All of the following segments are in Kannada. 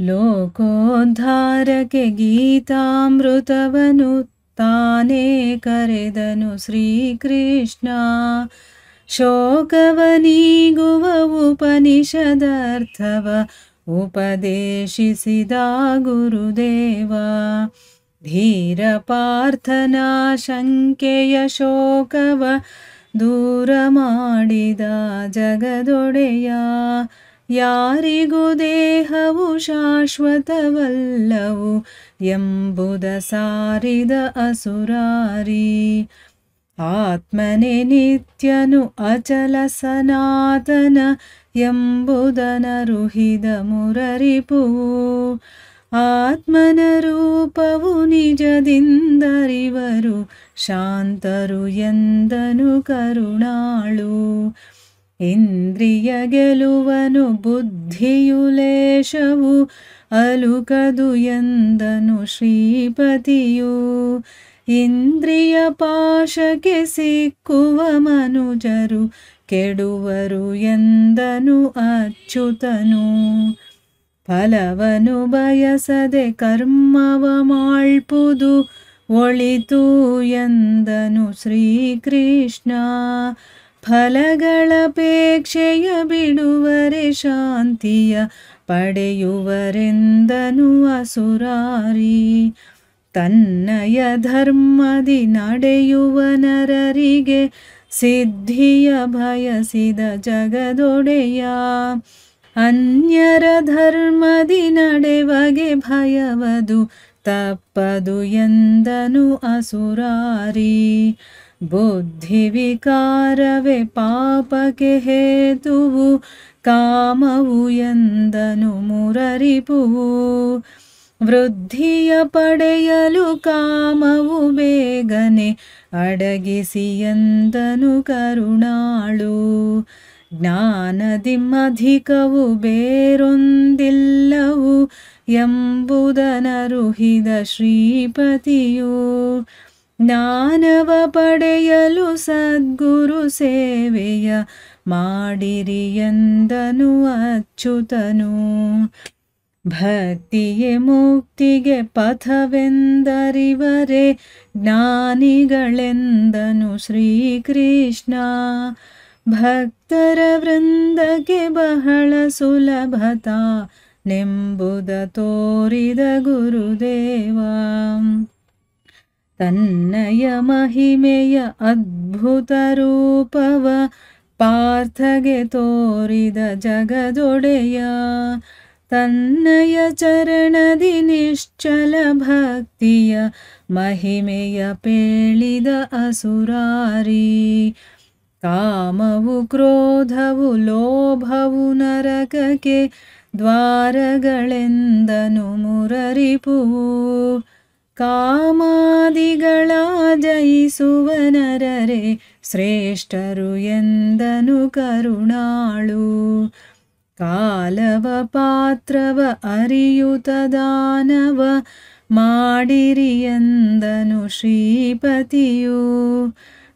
ಲೋಕೋದ್ಧಾರಕ್ಕೆ ಗೀತಾಮೃತವನು ತಾನೇ ಕರೆದನು ಶ್ರೀಕೃಷ್ಣ. ಶೋಕವನೀಗುವ ಉಪನಿಷದರ್ಥವ ಉಪದೇಶಿಸಿದ ಗುರುದೇವ. ಧೀರ ಪಾರ್ಥನ ಶಂಕೆಯ ಶೋಕವ ದೂರ ಮಾಡಿದ ಜಗದೊಡೆಯ. ಯಾರಿಗೂ ದೇಹವು ಶಾಶ್ವತವಲ್ಲವು ಎಂಬುದ ಸಾರಿದ ಅಸುರಾರಿ. ಆತ್ಮನೇ ನಿತ್ಯನು ಅಚಲ ಸನಾತನ ಎಂಬುದನರುಹಿದ ಮುರರಿಪುವು. ಆತ್ಮನ ರೂಪವು ನಿಜದಿಂದರಿವರು ಶಾಂತರು ಎಂದನು ಕರುಣಾಳು. ಇಂದ್ರಿಯ ಗೆಲುವನು ಬುದ್ಧಿಯು ಲೇಷವು ಅಲುಕದು ಎಂದನು ಶ್ರೀಪತಿಯು. ಇಂದ್ರಿಯ ಪಾಶಕ್ಕೆ ಸಿಕ್ಕುವ ಮನುಜರು ಕೆಡುವರು ಎಂದನು ಅಚ್ಯುತನು. ಫಲವನು ಬಯಸದೆ ಕರ್ಮವ ಮಾಳ್ಪುದು ಒಳಿತು ಎಂದನು ಶ್ರೀಕೃಷ್ಣ. ಫಲಗಳಪೇಕ್ಷೆಯ ಬಿಡುವರೆ ಶಾಂತಿಯ ಪಡೆಯುವರೆಂದನು ಅಸುರಾರಿ. ತನ್ನಯ ಧರ್ಮದಿ ನಡೆಯುವ ನರರಿಗೆ ಸಿದ್ಧಿಯ ಬಯಸಿದ ಜಗದೊಡೆಯ. ಅನ್ಯರ ಧರ್ಮದಿ ನಡೆವಗೆ ಭಯವದು ತಪ್ಪದು ಎಂದನು ಅಸುರಾರಿ. ಬುದ್ಧಿ ವಿಕಾರವೇ ಪಾಪಕ್ಕೆ ಹೇತುವು ಕಾಮವು ಎಂದನು ಮುರರಿಪುವು. ವೃದ್ಧಿಯ ಪಡೆಯಲು ಕಾಮವು ಬೇಗನೆ ಅಡಗಿಸಿ ಎಂದನು ಕರುಣಾಳು. ಜ್ಞಾನದಿಮಧಿಕವು ಬೇರೊಂದಿಲ್ಲವು ಎಂಬುದನರುಹಿದ ಶ್ರೀಪತಿಯು. ಜ್ಞಾನವ ಪಡೆಯಲು ಸದ್ಗುರು ಸೇವೆಯ ಮಾಡಿರಿ ಎಂದನು ಅಚ್ಯುತನು. ಭಕ್ತಿಯೇ ಮುಕ್ತಿಗೆ ಪಥವೆಂದರಿವರೆ ಜ್ಞಾನಿಗಳೆಂದನು ಶ್ರೀಕೃಷ್ಣ. ಭಕ್ತರ ವೃಂದಕ್ಕೆ ಬಹಳ ಸುಲಭತಾ ನೆಂಬುದ ತೋರಿದ ಗುರುದೇವ. ತನ್ನಯ ಮಹಿಮೆಯ ಅದ್ಭುತ ರೂಪವ ಪಾರ್ಥಗೆ ತೋರಿದ ಜಗದೊಡೆಯ. ತನ್ನಯ ಚರಣದಿ ನಿಶ್ಚಲ ಭಕ್ತಿಯ ಮಹಿಮೆಯ ಪೇಳಿದ ಅಸುರಾರಿ. ಕಾಮವು ಕ್ರೋಧವು ಲೋಭವು ನರಕಕ್ಕೆ ದ್ವಾರಗಳೆಂದನು ಮುರರಿಪುವು. ಕಾಮಾದಿಗಳ ಜಯಿಸುವ ನರರೆ ಶ್ರೇಷ್ಠರು ಎಂದನು ಕರುಣಾಳು. ಕಾಲವ ಪಾತ್ರವ ಅರಿಯುತ ದಾನವ ಮಾಡಿರಿ ಎಂದನು ಶ್ರೀಪತಿಯು.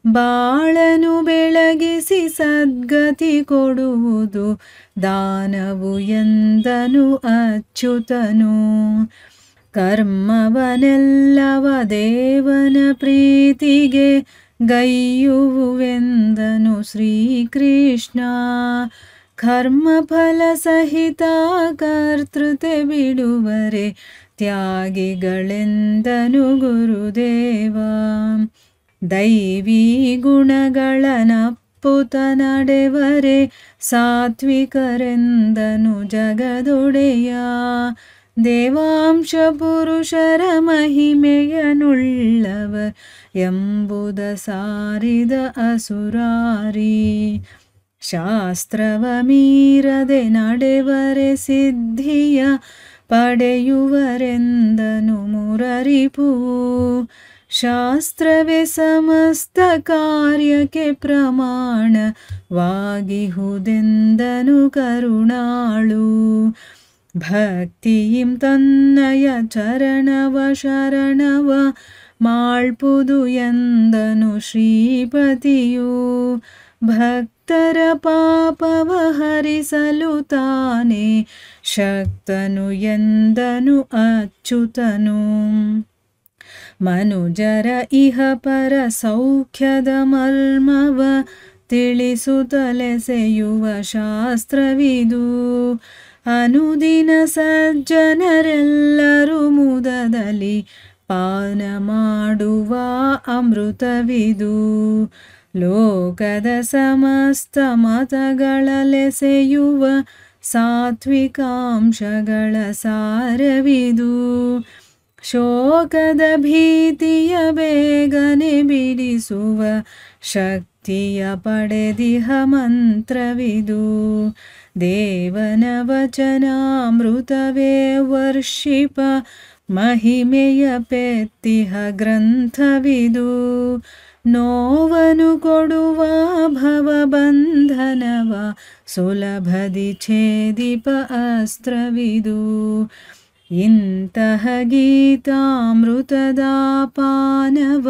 ಬಾಳನು ಬೆಳಗಿಸಿ ಸದ್ಗತಿ ಕೊಡುವುದು ದಾನವು ಎಂದನು ಅಚ್ಯುತನು. ಕರ್ಮವನೆಲ್ಲವ ದೇವನ ಪ್ರೀತಿಗೆ ಗೈಯುವುವೆಂದನು ಶ್ರೀಕೃಷ್ಣ. ಕರ್ಮಫಲ ಸಹಿತ ಕರ್ತೃತೆ ಬಿಡುವರೆ ತ್ಯಾಗಿಗಳೆಂದನು ಗುರುದೇವ. ದೈವೀ ಗುಣಗಳನಪ್ಪುತ ನಡೆವರೆ ಸಾತ್ವಿಕರೆಂದನು ಜಗದೊಡೆಯ. ದೇವಾಂಶ ಪುರುಷರ ಮಹಿಮೆಯನುಳ್ಳವ ಎಂಬುದ ಸಾರಿದ ಅಸುರಾರಿ. ಶಾಸ್ತ್ರವ ಮೀರದೆ ನಡೆವರೆ ಸಿದ್ಧಿಯ ಪಡೆಯುವರೆಂದನು ಮುರರಿಪುವು. ಶಾಸ್ತ್ರವೇ ಸಮಸ್ತ ಕಾರ್ಯಕ್ಕೆ ಪ್ರಮಾಣವಾಗಿಹುದೆಂದನು ಕರುಣಾಳು. ಭಕ್ತಿಯಿಂ ತನ್ನಯ ಚರಣವ ಶರಣವ ಮಾಳ್ಪುದು ಎಂದನು ಶ್ರೀಪತಿಯು. ಭಕ್ತ ಭಕ್ತರ ಪಾಪವ ಹರಿಸಲು ತಾನೇ ಶಕ್ತನು ಎಂದನು ಅಚ್ಯುತನು. ಮನುಜರ ಇಹ ಪರ ಸೌಖ್ಯದ ಮರ್ಮವ ತಿಳಿಸುತ್ತಲೆಸೆಯುವ ಶಾಸ್ತ್ರವಿದು. ಅನುದಿನ ಸಜ್ಜನರೆಲ್ಲರೂ ಮುದದಲ್ಲಿ ಪಾನ ಮಾಡುವ ಅಮೃತವಿದು. ಲೋಕದ ಸಮಸ್ತ ಮತಗಳಲೆಸೆಯುವ ಸಾತ್ವಿಕಾಂಶಗಳ ಸಾರವಿದು. ಶೋಕದ ಭೀತಿಯ ಬೇಗನೆ ಬಿಡಿಸುವ ಶಕ್ತಿಯ ಪಡೆದಿಹ ಮಂತ್ರವಿದು. ದೇವನ ವಚನಾಮೃತವೇ ವರ್ಷಿಪ ಮಹಿಮೆಯ ಪೆತ್ತಿಹ ಗ್ರಂಥವಿದು. ನೋವನು ಕೊಡುವ ಭವಬಂಧನವ ಸುಲಭದಿ ಛೇದಿಪ ಅಸ್ತ್ರವಿದು. ಇಂತಹ ಗೀತಾಮೃತದ ಪಾನವ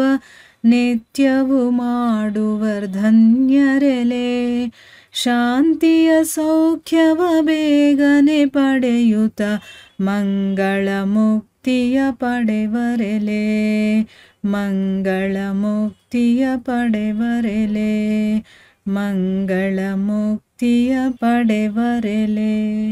ನಿತ್ಯವೂ ಮಾಡುವರ್ಧನ್ಯರೆಲೆ. ಶಾಂತಿಯ ಸೌಖ್ಯವ ಬೇಗನೆ ಪಡೆಯುತ್ತ ಮಂಗಳ ಮುಕ್ತಿಯ ಪಡೆವರೆಲೆ. ಮಂಗಳ ಮುಕ್ತಿಯ ಪಡೆವರೆಲೆ. ಮಂಗಳ ಮುಕ್ತಿಯ ಪಡೆವರೆಲೆ.